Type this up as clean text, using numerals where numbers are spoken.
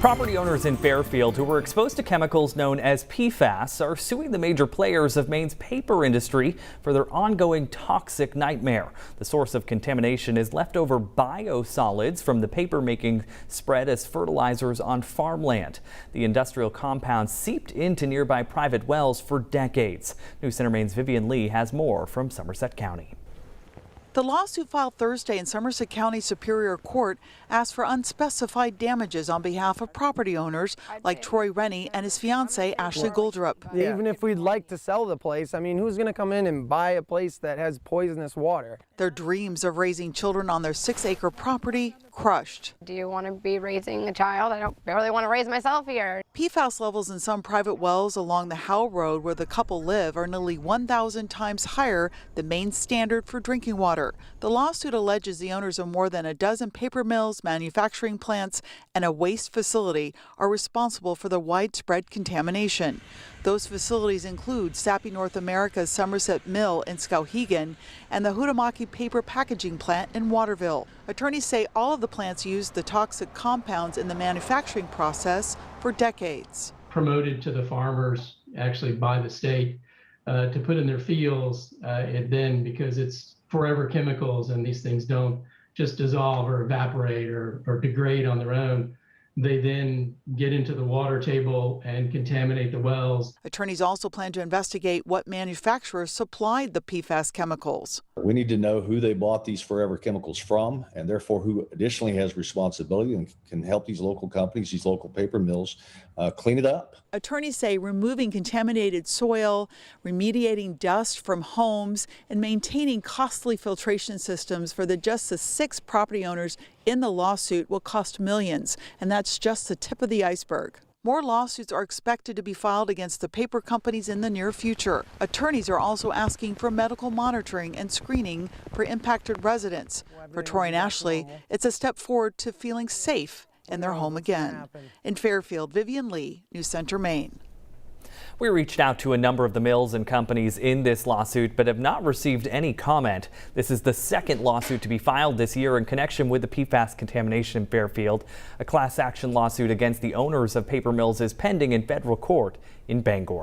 Property owners in Fairfield who were exposed to chemicals known as PFAS are suing the major players of Maine's paper industry for their ongoing toxic nightmare. The source of contamination is leftover biosolids from the paper making spread as fertilizers on farmland. The industrial compound seeped into nearby private wells for decades. News Center Maine's Vivian Lee has more from Somerset County. The lawsuit filed Thursday in Somerset County Superior Court asked for unspecified damages on behalf of property owners like Troy Rennie and his fiancee Ashley Goldrup. Even if we'd like to sell the place, I mean, who's going to come in and buy a place that has poisonous water? Their dreams of raising children on their 6-acre property crushed. Do you want to be raising a child? I don't barely want to raise myself here. PFAS levels in some private wells along the Howell Road where the couple live are nearly 1,000 times higher than Maine's standard for drinking water. The lawsuit alleges the owners of more than a dozen paper mills, manufacturing plants, and a waste facility are responsible for the widespread contamination. Those facilities include Sappi North America's Somerset Mill in Skowhegan and the Huhtamaki paper packaging plant in Waterville. Attorneys say all of the plants used the toxic compounds in the manufacturing process for decades. Promoted to the farmers actually by the state to put in their fields, and then because it's forever chemicals and these things don't just dissolve or evaporate or degrade on their own, they then get into the water table and contaminate the wells. Attorneys also plan to investigate what manufacturers supplied the PFAS chemicals. We need to know who they bought these forever chemicals from, and therefore who additionally has responsibility and can help these local companies, these local paper mills, clean it up. Attorneys say removing contaminated soil, remediating dust from homes, and maintaining costly filtration systems for just the 6 property owners in the lawsuit will cost millions, and that's just the tip of the iceberg. More lawsuits are expected to be filed against the paper companies in the near future. Attorneys are also asking for medical monitoring and screening for impacted residents. For Troy and Ashley, it's a step forward to feeling safe in their home again. In Fairfield, Vivian Lee, News Center, Maine. We reached out to a number of the mills and companies in this lawsuit, but have not received any comment. This is the second lawsuit to be filed this year in connection with the PFAS contamination in Fairfield. A class action lawsuit against the owners of paper mills is pending in federal court in Bangor.